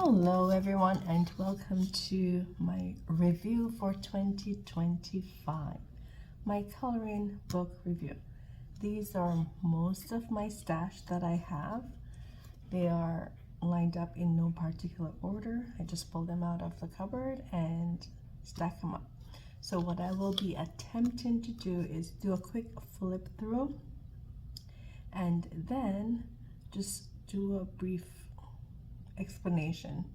Hello everyone and welcome to my review for 2025, my coloring book review. These are most of my stash that I have. They are lined up in no particular order. I just pulled them out of the cupboard and stack them up. So what I will be attempting to do is do a quick flip through and then just do a brief explanation.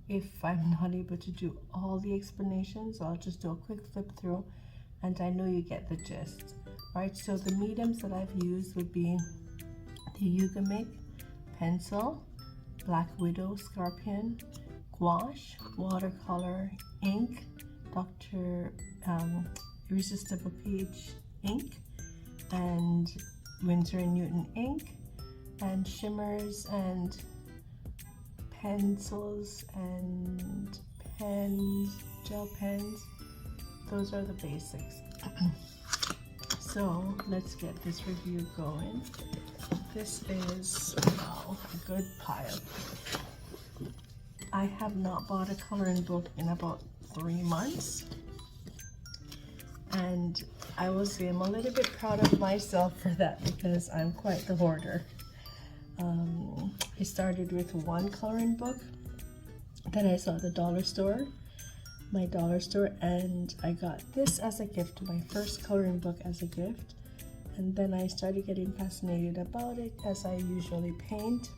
If I'm not able to do all the explanations, I'll just do a quick flip through and I know you get the gist. Right, so the mediums that I've used would be the Mythographic pencil, Black Widow Scorpion, gouache, watercolor, ink, Dr. Irresistible Page ink, and Winsor & Newton ink, and shimmers and pencils and pens, gel pens. Those are the basics. So let's get this review going. This is, wow, a good pile. I have not bought a coloring book in about 3 months, and I will say I'm a little bit proud of myself for that because I'm quite the hoarder. I started with one coloring book that I saw at the dollar store, my dollar store, and I got this as a gift, my first coloring book as a gift. And then I started getting fascinated about it as I usually paint.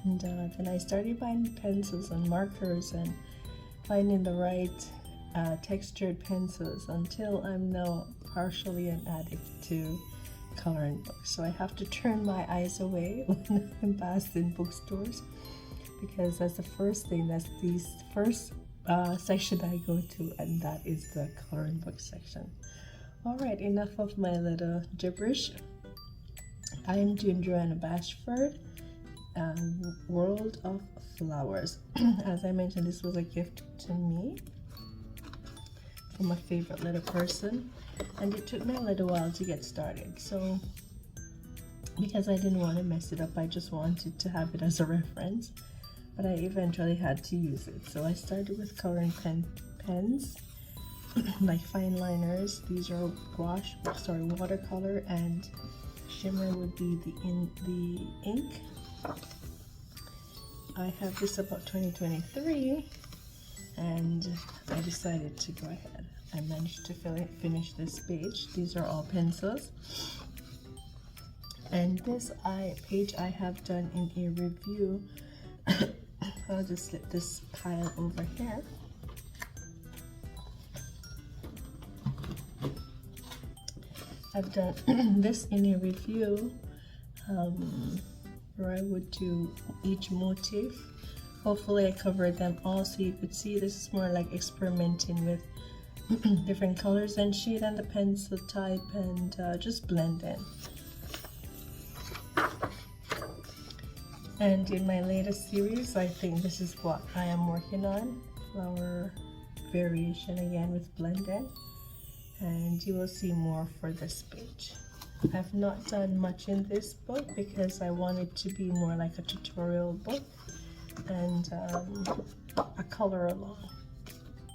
And then I started buying pencils and markers and finding the right textured pencils until I'm now partially an addict to coloring books. So I have to turn my eyes away when I'm past in bookstores because that's the first thing, that's the first section I go to, and that is the coloring book section. Alright, enough of my little gibberish. I am doing Joanna Bashford, World of Flowers. As I mentioned, this was a gift to me from a favorite little person, and it took me a little while to get started. So because I didn't want to mess it up, I just wanted to have it as a reference, but I eventually had to use it. So I started with coloring pens like fine liners. These are watercolor, and shimmer would be the ink. I have this about 2023 and I decided to go ahead. I managed to finish this page. These are all pencils, and this page I have done in a review. I'll just slip this pile over here. I've done this in a review where I would do each motif. Hopefully I covered them all so you could see. This is more like experimenting with different colors and shade and the pencil type, and just blend in. And in my latest series, I think this is what I am working on, flower variation again with blend in, and you will see more for this page. I've not done much in this book because I want it to be more like a tutorial book and a color along.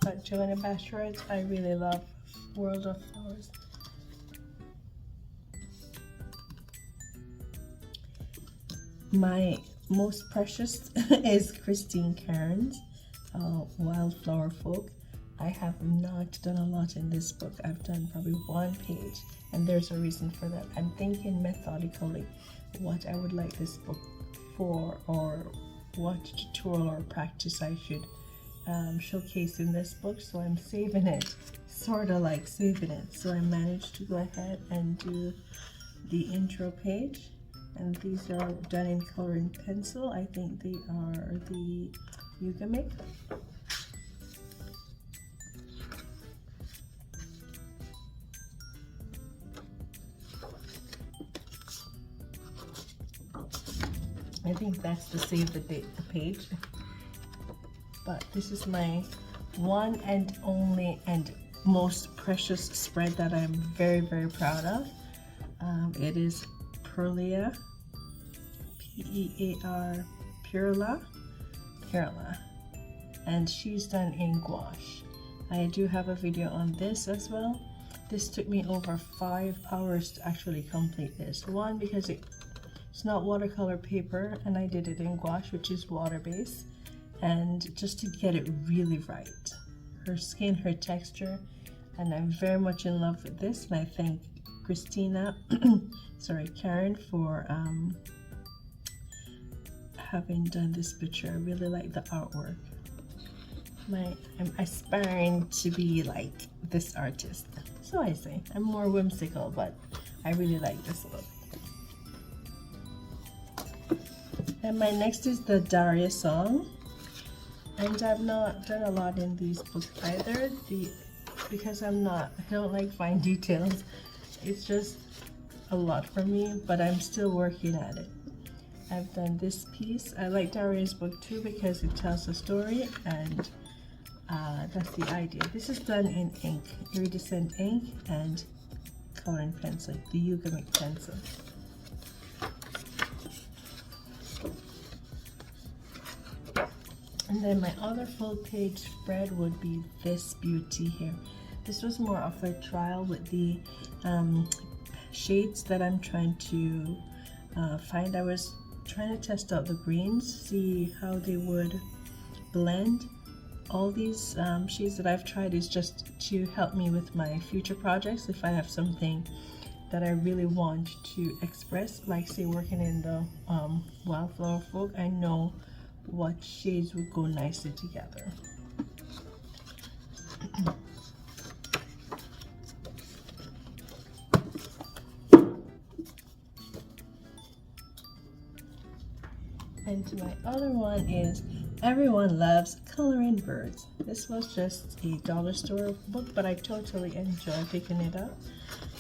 But Joanna Bashford, I really love World of Flowers. My most precious is Christine Cairns, Wildflower Folk. I have not done a lot in this book. I've done probably 1 page, and there's a reason for that. I'm thinking methodically what I would like this book for, or what tutorial or practice I should showcase in this book. So I'm saving it, sort of like saving it. So I managed to go ahead and do the intro page, and these are done in coloring pencil. I think they are the Mythographic. I think that's the save the date page. But this is my one and only and most precious spread that I'm very, very proud of. It is Perlia, P-E-A-R, Perla, Carla, and she's done in gouache. I do have a video on this as well. This took me over 5 hours to actually complete this. One, because it's not watercolor paper, and I did it in gouache, which is water-based, and just to get it really right. Her skin, her texture, and I'm very much in love with this, and I thank Christina, Karen, for having done this picture. I really like the artwork. I'm aspiring to be like this artist. So I say, I'm more whimsical, but I really like this look. And my next is the Daria song. And I've not done a lot in these books either, because I don't like fine details. It's just a lot for me, but I'm still working at it. I've done this piece. I like Daria's book too because it tells a story, and that's the idea. This is done in ink, iridescent ink and coloring pencil, the Yugamic pencil. And then my other full page spread would be this beauty here. This was more of a trial with the shades that I'm trying to find. I was trying to test out the greens, see how they would blend. All these shades that I've tried is just to help me with my future projects. If I have something that I really want to express, like say working in the wildflower folk, I know what shades would go nicely together. And my other one is Everyone Loves Coloring Birds. This was just a dollar store book, but I totally enjoyed picking it up.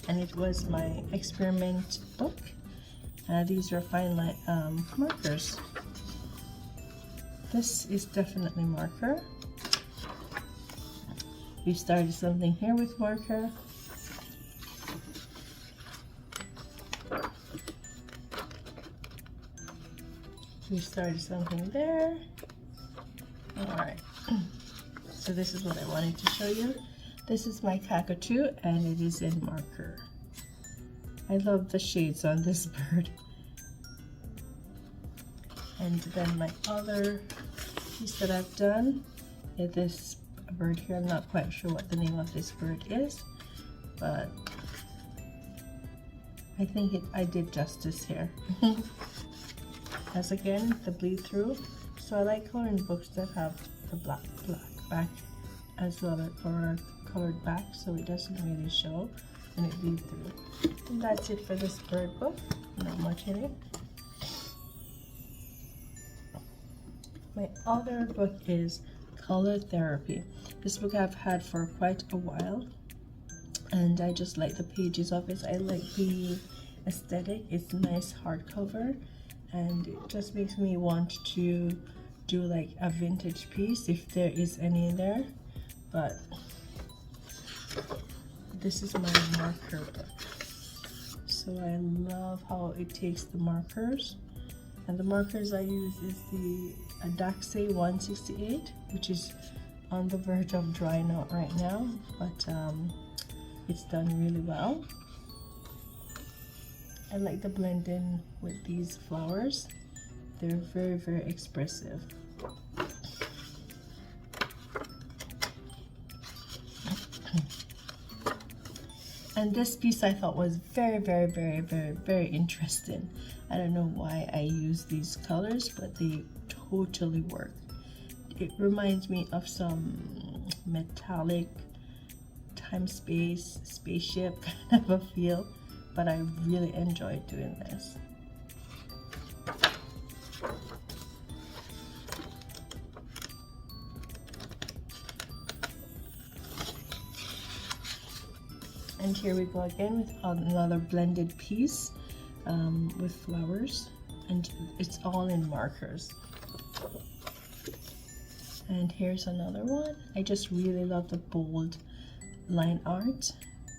And it was my experiment book. These are fine line markers. This is definitely marker. We started something here with marker. We started something there. Alright, so this is what I wanted to show you. This is my cockatoo, and it is in marker. I love the shades on this bird. And then my other piece that I've done is this bird here. I'm not quite sure what the name of this bird is, but I think I did justice here. As again, the bleed through. So I like coloring books that have the black back as well, or colored back, so it doesn't really show and it bleeds through. And that's it for this bird book. Not much in it. My other book is Color Therapy. This book I've had for quite a while, and I just like the pages of it. I like the aesthetic. It's nice hardcover, and it just makes me want to do like a vintage piece if there is any in there. But this is my marker book, so I love how it takes the markers, and the markers I use is the Adaxe 168, which is on the verge of drying out right now, but it's done really well. I like the blend in with these flowers. They're very, very expressive. And this piece I thought was very, very, very, very, very interesting. I don't know why I use these colors, but they totally work. It reminds me of some metallic time-space spaceship kind of a feel, but I really enjoyed doing this. And here we go again with another blended piece with flowers, and it's all in markers. And here's another one. I just really love the bold line art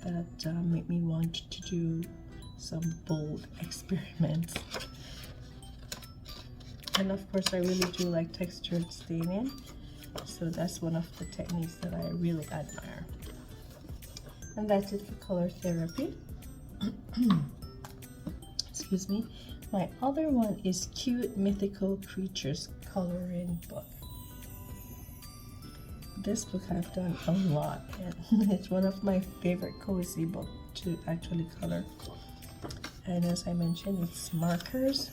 that make me want to do some bold experiments. And of course I really do like textured staining, so that's one of the techniques that I really admire. And that's it for color therapy. Excuse me. My other one is Cute Mythical Creatures coloring book. This book I've done a lot, and it's one of my favorite cozy books to actually color. And as I mentioned, it's markers.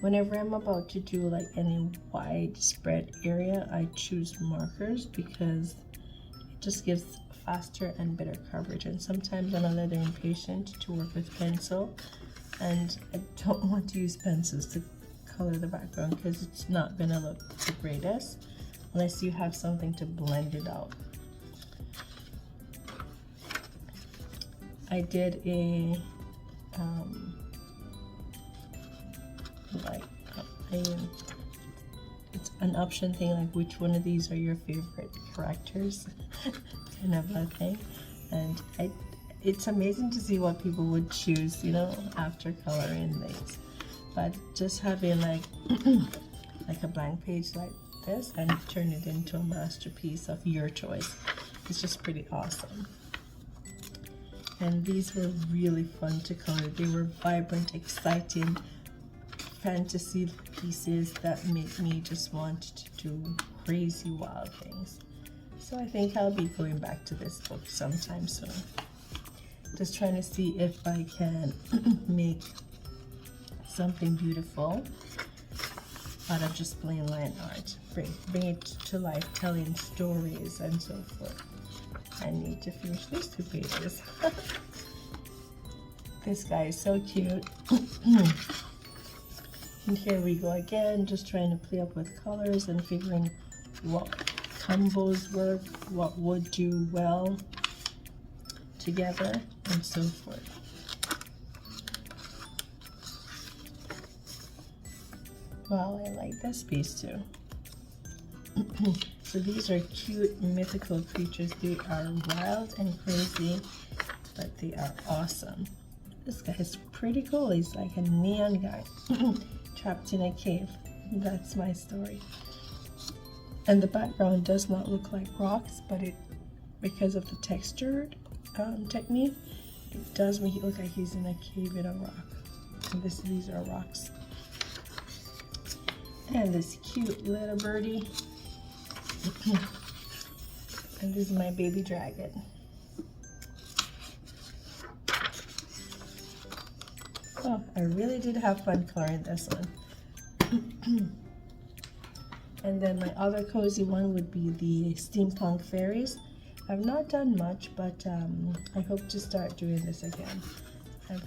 Whenever I'm about to do like any widespread area, I choose markers because it just gives faster and better coverage. And sometimes I'm a little impatient to work with pencil, and I don't want to use pencils to color the background because it's not gonna look the greatest unless you have something to blend it out. I did a it's an option thing, like which one of these are your favorite characters kind of a thing, and it's amazing to see what people would choose, you know, after coloring these. But just having like like a blank page like this and turn it into a masterpiece of your choice, it's just pretty awesome. And these were really fun to color. They were vibrant, exciting fantasy pieces that make me just want to do crazy wild things. So I think I'll be going back to this book sometime soon. Just trying to see if I can make something beautiful out of just plain line art. Bring it to life, telling stories and so forth. I need to finish these 2 pages. This guy is so cute. And here we go again, just trying to play up with colors and figuring what combos work, what would do well together, and so forth. Well, I like this piece too. So these are cute mythical creatures. They are wild and crazy, but they are awesome. This guy is pretty cool. He's like a neon guy trapped in a cave. That's my story. And the background does not look like rocks, but because of the textured technique, it does make it look like he's in a cave in a rock. And these are rocks. And this cute little birdie. And this is my baby dragon. Oh, I really did have fun coloring this one. And then my other cozy one would be the steampunk fairies. I've not done much, but I hope to start doing this again. I've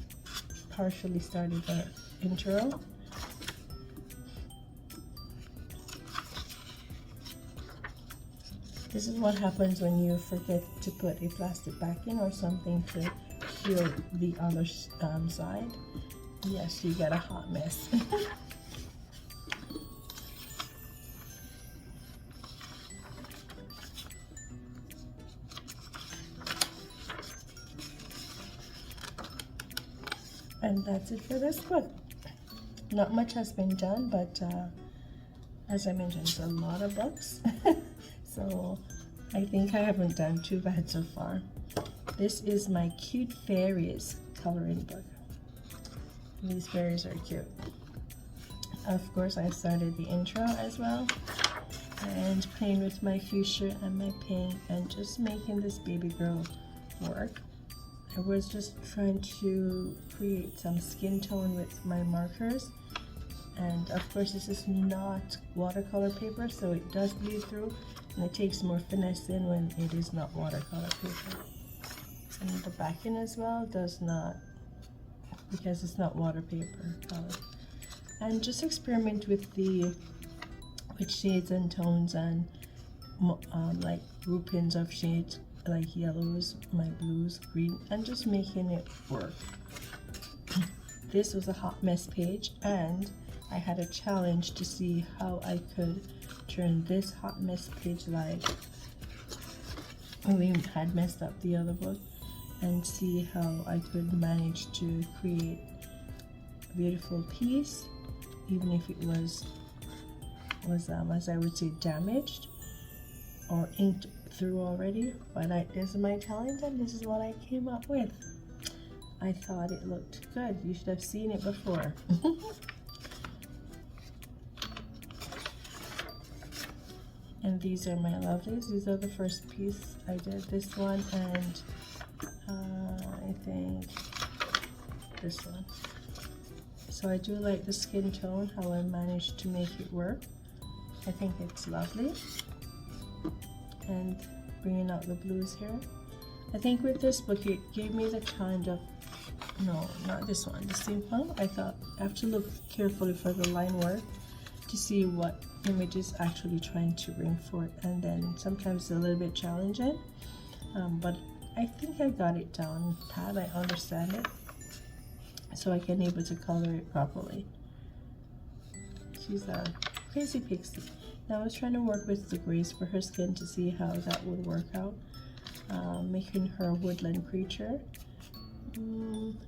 partially started the intro. This is what happens when you forget to put a plastic backing or something to shield the other side. Yes, you get a hot mess. And that's it for this book. Not much has been done, but as I mentioned, it's a lot of books. So I think I haven't done too bad so far. This is my Cute Fairies coloring book. These fairies are cute. Of course, I started the intro as well, and playing with my fuchsia and my pink and just making this baby girl work. I was just trying to create some skin tone with my markers, and of course this is not watercolor paper, so it does bleed through, and it takes more finesse in when it is not watercolor paper. And the backing as well does not, because it's not water paper color. And just experiment with shades and tones and like groupings of shades, like yellows, my blues, green, and just making it work. This was a hot mess page, and I had a challenge to see how I could turn this hot mess page like we had messed up the other book, and see how I could manage to create a beautiful piece even if it was as I would say damaged or inked through already. But this is my talent, and this is what I came up with. I thought it looked good. You should have seen it before. And these are my lovelies. These are the first piece I did. This one and I think this one. So I do like the skin tone, how I managed to make it work. I think it's lovely. And bringing out the blues here. I think with this book it gave me the kind of, no, not this one, the steampunk. I thought I have to look carefully for the line work to see what image is actually trying to bring forth, and then sometimes it's a little bit challenging, but I think I got it down pat. I understand it, so I can able to color it properly. She's a crazy pixie. Now I was trying to work with the grays for her skin to see how that would work out, making her a woodland creature.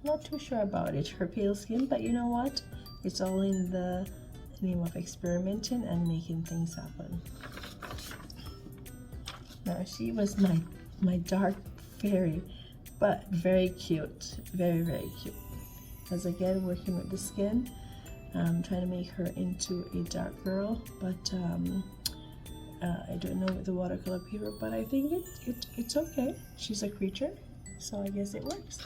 Not too sure about it, her pale skin, but you know what? It's all in the name of experimenting and making things happen. Now she was my dark fairy, but very cute, very, very cute. As again, working with the skin, trying to make her into a dark girl, but I don't know with the watercolor paper, but I think it's okay. She's a creature, so I guess it works.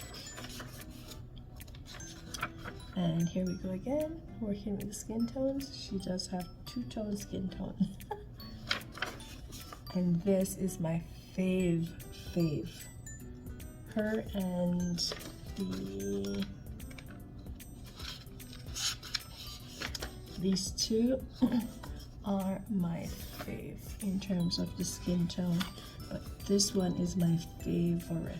And here we go again, working with the skin tones. She does have two-tone skin tones. And this is my fave. Her and these two are my fave in terms of the skin tone, but this one is my favorite.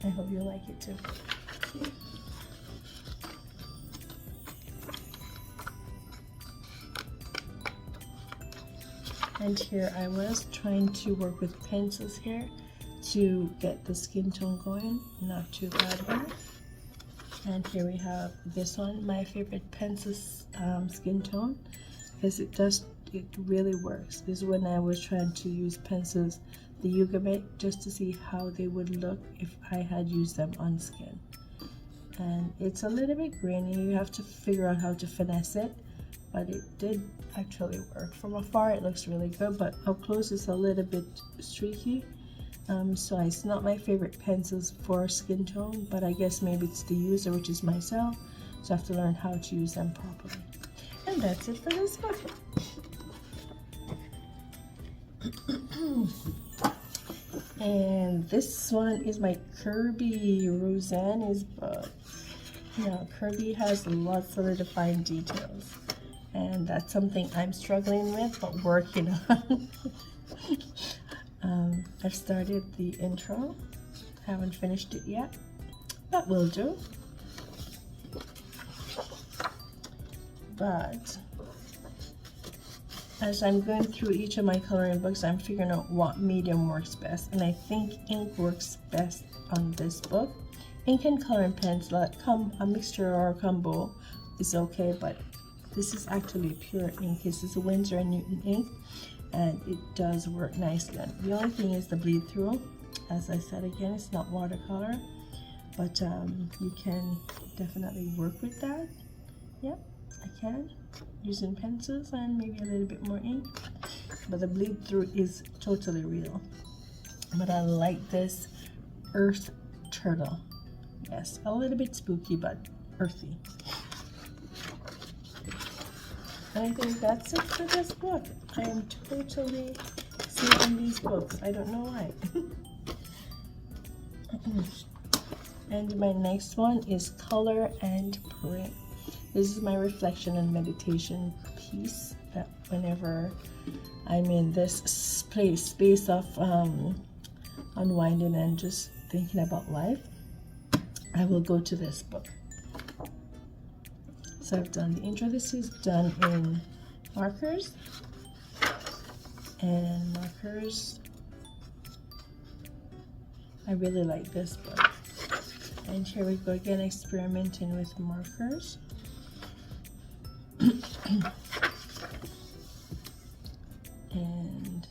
I hope you like it too. And here I was trying to work with pencils here to get the skin tone going, not too bad here. And here we have this one, my favorite pencil skin tone, because it really works. This is when I was trying to use pencils, the Yugabe, just to see how they would look if I had used them on skin. And it's a little bit grainy, you have to figure out how to finesse it, but it did actually work. From afar it looks really good, but up close it's a little bit streaky. So it's not my favorite pencils for skin tone, but I guess maybe it's the user, which is myself, so I have to learn how to use them properly. And that's it for this book. And this one is my Kirby Rosanne's book. Now Kirby has lots of defined details, and that's something I'm struggling with but working on. I've started the intro, haven't finished it yet, but will do. But as I'm going through each of my coloring books, I'm figuring out what medium works best, and I think ink works best on this book. Ink and coloring pens, like a mixture or a combo is okay, but this is actually pure ink. This is a Winsor & Newton ink, and it does work nicely. The only thing is the bleed through. As I said again, it's not watercolor, but you can definitely work with that. Yep, I can, using pencils and maybe a little bit more ink, but the bleed through is totally real. But I like this earth turtle. Yes, a little bit spooky, but earthy. And I think that's it for this book. I am totally saving these books. I don't know why. And my next one is Color and Print. This is my reflection and meditation piece that whenever I'm in this space of unwinding and just thinking about life, I will go to this book. So I've done the intro. This is done in markers, and markers. I really like this book. And here we go again, experimenting with markers. And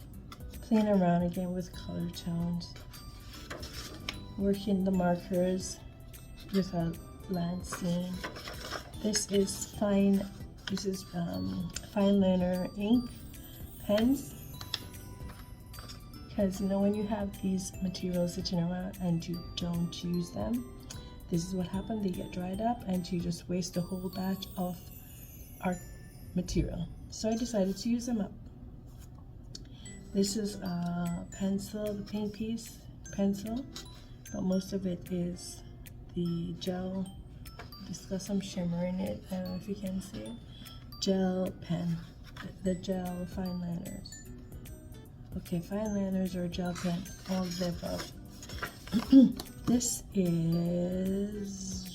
playing around again with color tones. Working the markers with a land scene. This is fine liner ink pens. Because you know, when you have these materials sitting around and you don't use them, this is what happens. They get dried up and you just waste a whole batch of art material. So I decided to use them up. This is a pencil, the paint piece pencil, but most of it is the gel. It's got some shimmer in it. I don't know if you can see it. Gel pen, the gel fine liners. Okay, fine liners or gel pen, all of the above. This is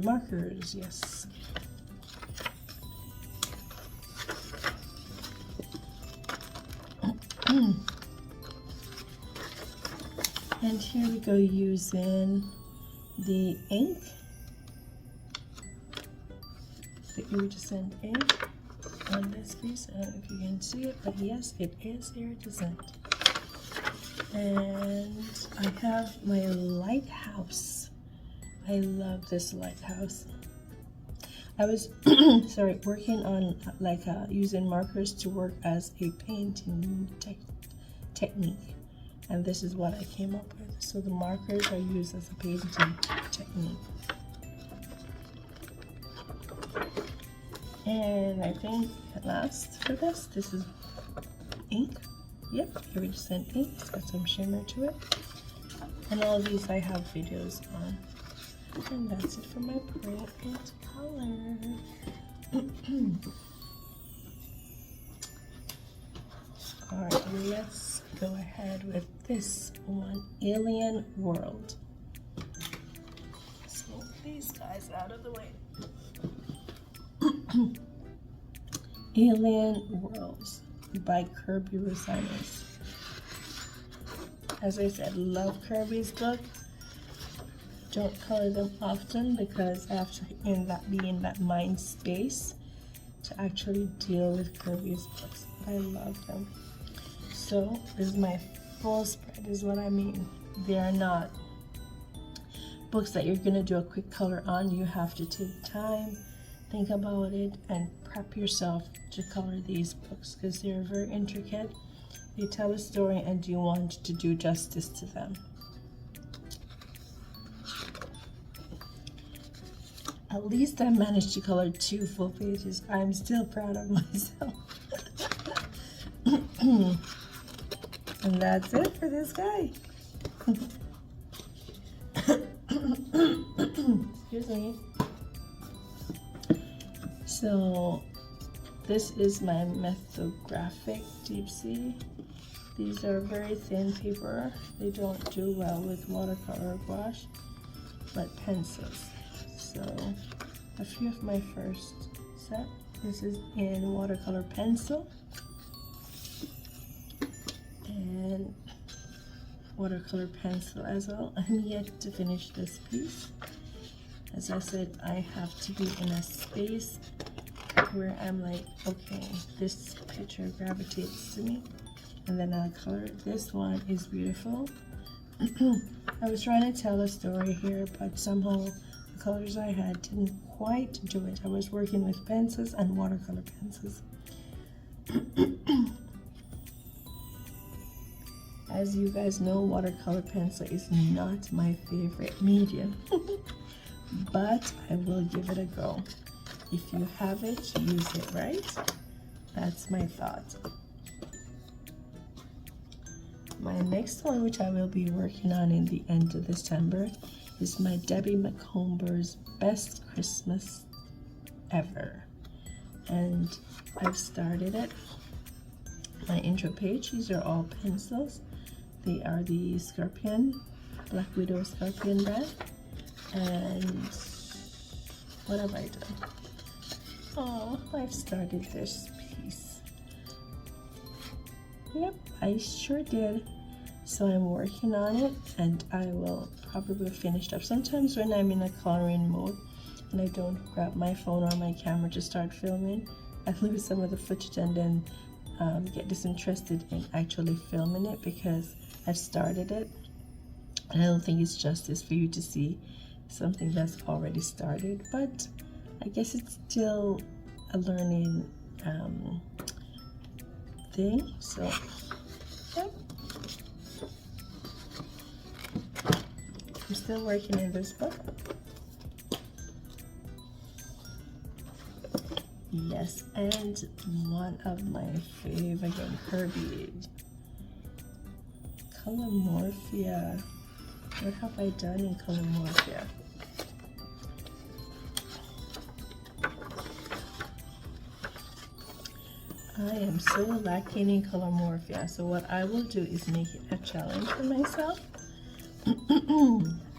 markers, yes. And here we go, using the ink, the iridescent ink on this piece. I don't know if you can see it, but yes, it is iridescent. And I have my lighthouse. I love this lighthouse. I was sorry, working on using markers to work as a painting technique, and this is what I came up with. So the markers are used as a painting technique. And I think last for this is ink. Yep, iridescent ink. It's got some shimmer to it. And all of these I have videos on. And that's it for my print and color. Alright, let's go ahead with this one, Alien World. Let's move these guys out of the way. Alien Worlds by Kirby Rosales. As I said, love Kirby's book. Don't color them often because I have to be in that mind space to actually deal with Kirby's books. I love them. So this is my full spread, is what I mean. They are not books that you're gonna do a quick color on. You have to take time, think about it, and prep yourself to color these books because they're very intricate. They tell a story and you want to do justice to them. At least I managed to color 2 full pages. I'm still proud of myself. And that's it for this guy. Excuse me. So this is my Mythographic Deep Sea. These are very thin paper. They don't do well with watercolor gouache, but pencils. So a few of my first set. This is in watercolor pencil and watercolor pencil as well. I'm yet to finish this piece. As I said, I have to be in a space where I'm like, okay, this picture gravitates to me, and then I'll color it. This one is beautiful. I was trying to tell a story here, but somehow the colors I had didn't quite do it. I was working with pencils and watercolor pencils. As you guys know, watercolor pencil is not my favorite medium, but I will give it a go. If you have it, use it, right? That's my thought. My next one, which I will be working on in the end of December, is my Debbie McComber's Best Christmas Ever. And I've started it. My intro page, these are all pencils. They are the Scorpion, Black Widow Scorpion brand. And what have I done? Oh, I've started this piece. Yep, I sure did. So I'm working on it, and I will probably finish it up. Sometimes when I'm in a coloring mode and I don't grab my phone or my camera to start filming, I lose some of the footage and then get disinterested in actually filming it because I've started it. And I don't think it's justice for you to see something that's already started, but I guess it's still a learning thing. So yeah. I'm still working in this book. Yes, and one of my favorite, again, Kirby, Color Morphia. What have I done in Color Morphia? I am so lacking in Color Morphia, so what I will do is make it a challenge for myself.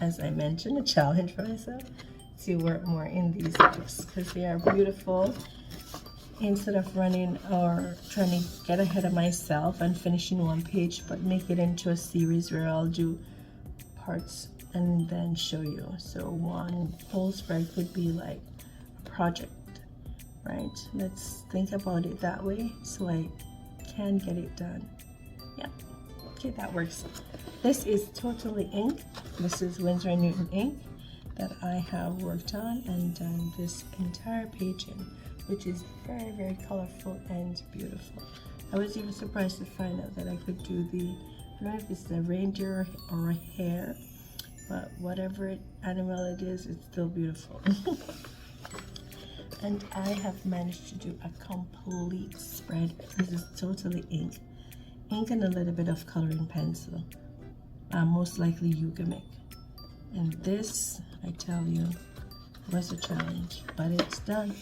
As I mentioned, a challenge for myself to work more in these books because they are beautiful. Instead of running or trying to get ahead of myself and finishing one page, but make it into a series where I'll do parts and then show you. So one whole spread could be like a project, right? Let's think about it that way so I can get it done. Yeah, okay, that works. This is totally ink. This is Winsor & Newton ink that I have worked on and done this entire page in, which is very, very colorful and beautiful. I was even surprised to find out that I could do the, I don't know if it's a reindeer or a hare, but whatever animal it is, it's still beautiful. And I have managed to do a complete spread. This is totally ink. Ink and a little bit of coloring pencil. Most likely Yugamic. And this, I tell you, was a challenge, but it's done.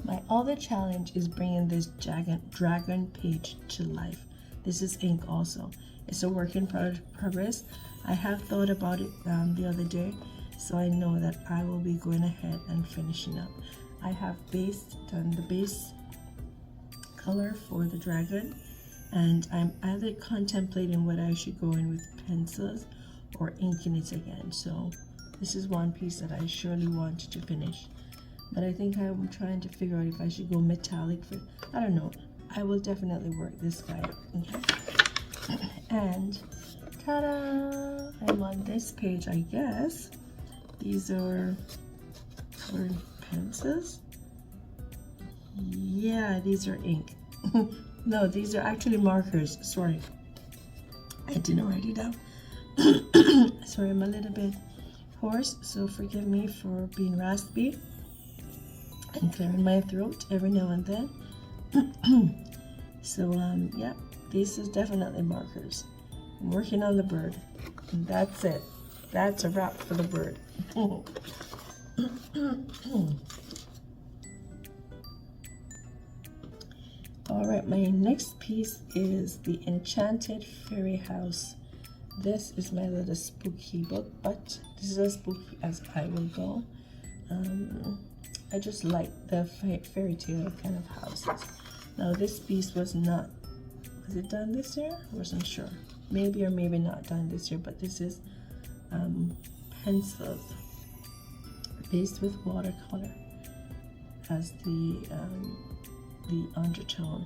My other challenge is bringing this dragon page to life. This is ink also. It's a work in progress. I have thought about it the other day, so I know that I will be going ahead and finishing up. I have done the base color for the dragon, and I'm either contemplating whether I should go in with pencils or inking it again. So this is one piece that I surely want to finish. But I think I'm trying to figure out if I should go metallic for, I don't know. I will definitely work this guy. Okay. And ta-da! I'm on this page, I guess. These are colored pencils. Yeah, these are ink. No, these are actually markers. Sorry. I didn't write it down. Sorry, I'm a little bit hoarse, so forgive me for being raspy and clearing my throat every now and then. So yeah, this is definitely markers. I'm working on the bird, and that's it. That's a wrap for the bird. All right, my next piece is the Enchanted Fairy House. This is my little spooky book, but this is as spooky as I will go. I just like the fairy tale kind of houses. Now this piece was it done this year? I wasn't sure. Maybe or maybe not done this year, but this is pencils based with watercolor as the undertone.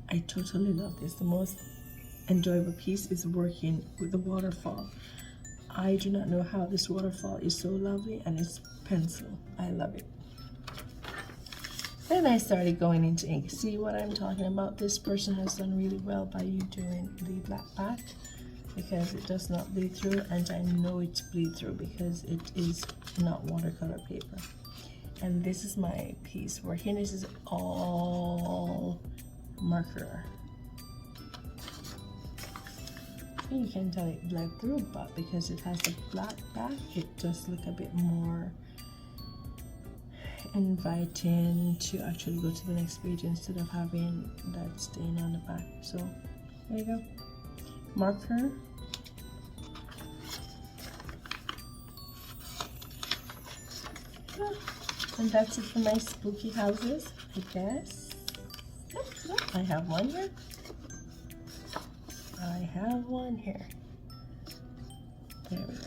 I totally love this. The most enjoyable piece is working with the waterfall. I do not know how this waterfall is so lovely, and it's pencil. I love it. Then I started going into ink. See what I'm talking about? This person has done really well by you doing the black back because it does not bleed through, and I know it's bleed through because it is not watercolor paper. And this is my piece working. This is all marker. You can tell it bled through, but because it has the black back, it does look a bit more inviting to actually go to the next page instead of having that stain on the back. So there you go. Marker. And that's it for my spooky houses, I guess. Oops, I have one here. I have one here. There we go.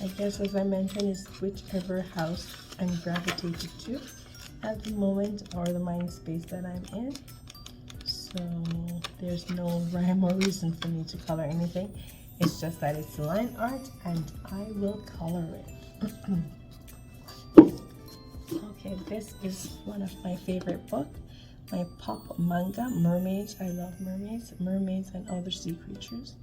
I guess, as I mentioned, it's whichever house I'm gravitated to at the moment, or the mind space that I'm in. So there's no rhyme or reason for me to color anything. It's just that it's line art and I will color it. Okay, this is one of my favorite books. My pop manga, Mermaids. I love mermaids. Mermaids and other sea creatures.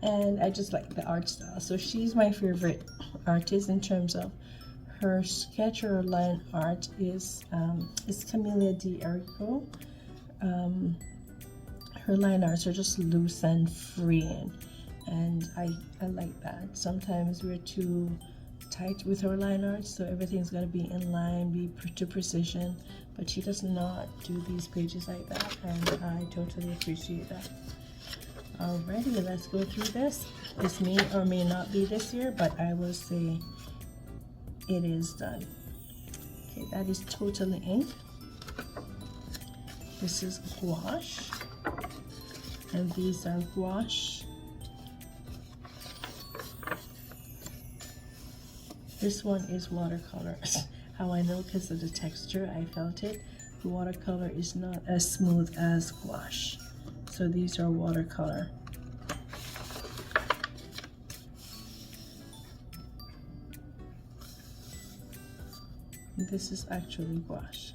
And I just like the art style. So she's my favorite artist in terms of her sketch or line art is Camellia Di Erico. Her line arts are just loose and free, and I like that. Sometimes we're too tight with her line art, so everything's got to be in line, be to precision, but she does not do these pages like that, and I totally appreciate that. Alrighty, let's go through this. This may or may not be this year, but I will say it is done. Okay, that is totally ink. This is gouache, and these are gouache. This one is watercolor. How I know? Because of the texture, I felt it. The watercolor is not as smooth as gouache. So these are watercolor. This is actually gouache.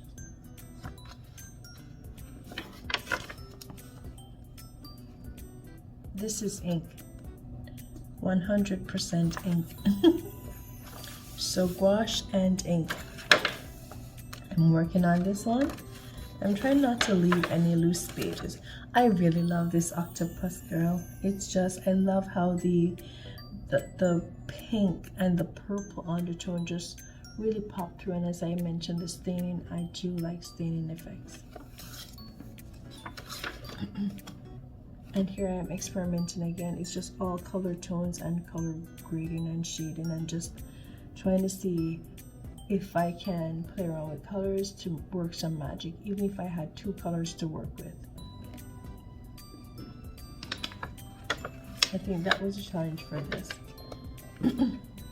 This is ink. 100% ink. So gouache and ink. I'm working on this one. I'm trying not to leave any loose pages. I really love this octopus girl. It's just, I love how the pink and the purple undertone just really pop through. And as I mentioned, the staining, I do like staining effects. And here I am experimenting again. It's just all color tones and color grading and shading, and just trying to see if I can play around with colors to work some magic, even if I had 2 colors to work with. I think that was a challenge for this.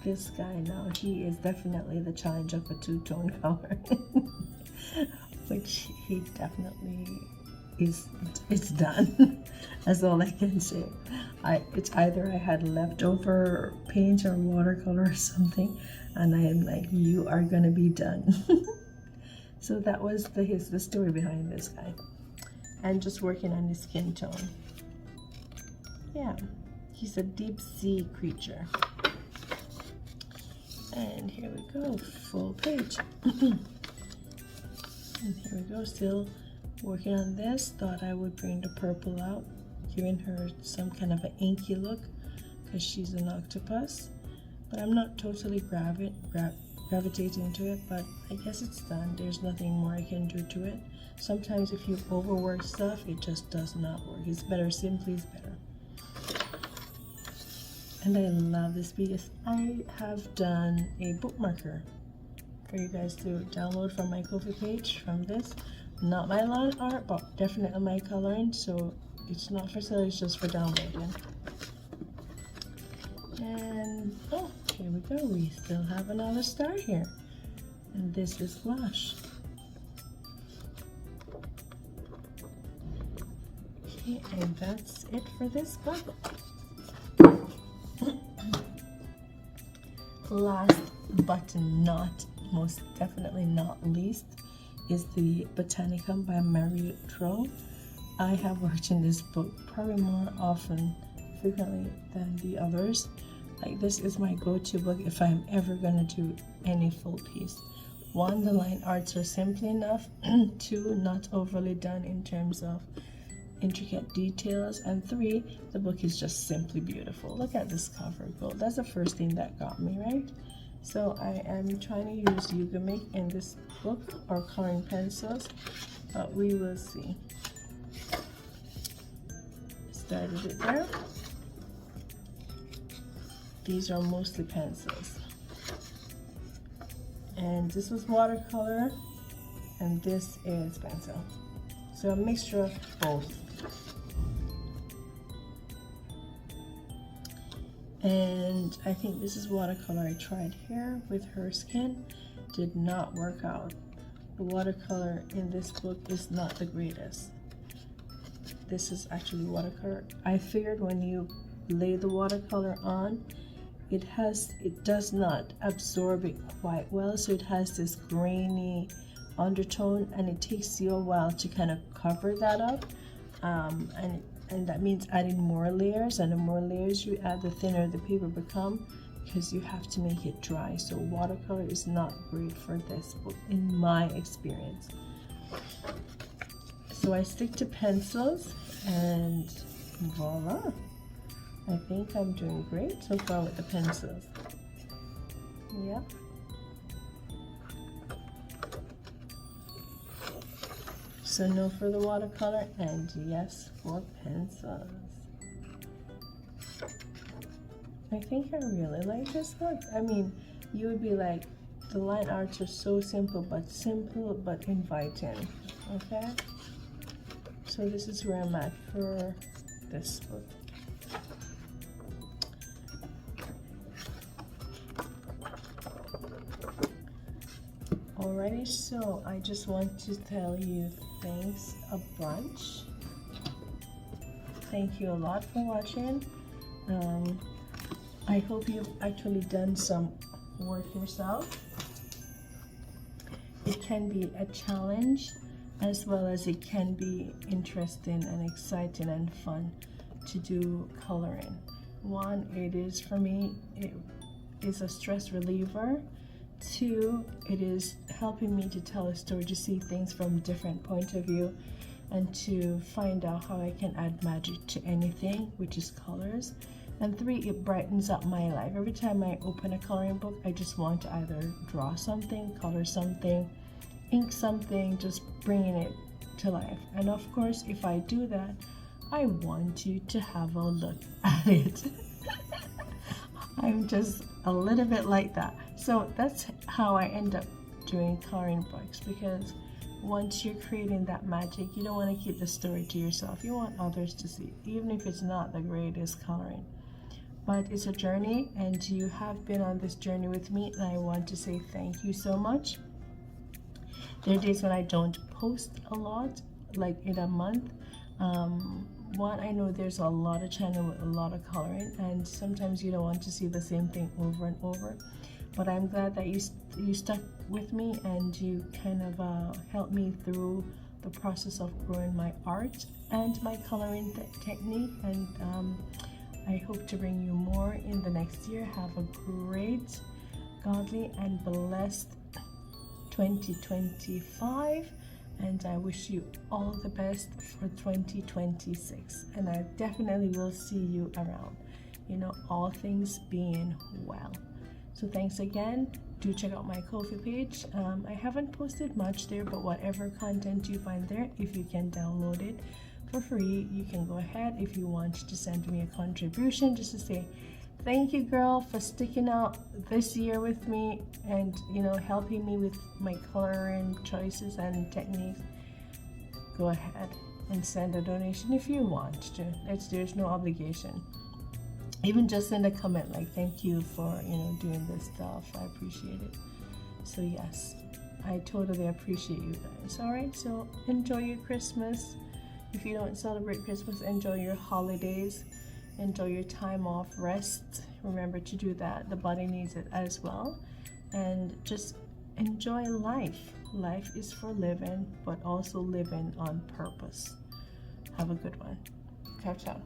This guy now, he is definitely the challenge of a 2-tone color. Which he definitely is. It's done. That's all I can say. It's either I had leftover paint or watercolor or something, and I am like, you are gonna be done. So that was the story behind this guy, and just working on his skin tone. Yeah, he's a deep sea creature. And here we go, full page. And here we go, still working on this. Thought I would bring the purple out, giving her some kind of an inky look because she's an octopus. But I'm not totally gravitating to it, but I guess it's done. There's nothing more I can do to it. Sometimes if you overwork stuff, it just does not work. It's better, simply is better. And I love this because I have done a bookmarker for you guys to download from my Ko-fi page from this. Not my line art, but definitely my coloring, so it's not for sale, it's just for downloading. And oh, here we go, we still have another star here. And this is gouache. Okay, and that's it for this book. Last but not most definitely not least is the Botanicum by Mythical. I have worked in this book probably more often, frequently than the others. Like, this is my go-to book if I'm ever gonna do any full piece. 1, the line arts are simple enough. 2, not overly done in terms of intricate details, and 3, the book is just simply beautiful. Look at this cover gold. That's the first thing that got me, right? So I am trying to use Yugamic in this book, or coloring pencils, but we will see. Started it there. These are mostly pencils, and this was watercolor, and this is pencil. So a mixture of both. And I think this is watercolor I tried here with her skin. Did not work out. The watercolor in this book is not the greatest. This is actually watercolor. I figured when you lay the watercolor on, it does not absorb it quite well, so it has this grainy undertone, and it takes you a while to kind of cover that up, and that means adding more layers, and the more layers you add, the thinner the paper become, because you have to make it dry. So watercolor is not great for this book in my experience. So I stick to pencils, and voila, I think I'm doing great so far with the pencils. Yep. So no for the watercolor, and yes for pencils. I think I really like this book. I mean, you would be like, the line arts are so simple but inviting. Okay? So this is where I'm at for this book. Alrighty, so I just want to tell you thanks a bunch. Thank you a lot for watching. I hope you've actually done some work yourself. It can be a challenge, as well as it can be interesting and exciting and fun to do coloring. One, it is, for me, it is a stress reliever. Two, it is helping me to tell a story, to see things from different point of view, and to find out how I can add magic to anything, which is colors. And three, it brightens up my life. Every time I open a coloring book, I just want to either draw something, color something, ink something, just bringing it to life. And of course, if I do that, I want you to have a look at it. I'm just a little bit like that. So that's how I end up doing coloring books, because once you're creating that magic, you don't want to keep the story to yourself. You want others to see, even if it's not the greatest coloring. But it's a journey, and you have been on this journey with me, and I want to say thank you so much. There are days when I don't post a lot, like in a month. One, I know there's a lot of channel with a lot of coloring, and sometimes you don't want to see the same thing over and over. But I'm glad that you stuck with me, and you kind of helped me through the process of growing my art and my coloring technique. And I hope to bring you more in the next year. Have a great, godly, and blessed 2025. And I wish you all the best for 2026. And I definitely will see you around, all things being well. So thanks again. Do check out my Ko-fi page. I haven't posted much there, but whatever content you find there, if you can download it for free, you can go ahead. If you want to send me a contribution, just to say, thank you, girl, for sticking out this year with me and, helping me with my coloring choices and techniques, go ahead and send a donation if you want to. There's no obligation. Even just send a comment like, thank you for, doing this stuff. I appreciate it. So yes, I totally appreciate you guys. All right, so enjoy your Christmas. If you don't celebrate Christmas, enjoy your holidays. Enjoy your time off, rest. Remember to do that. The body needs it as well. And just enjoy life. Life is for living, but also living on purpose. Have a good one. Ciao, ciao.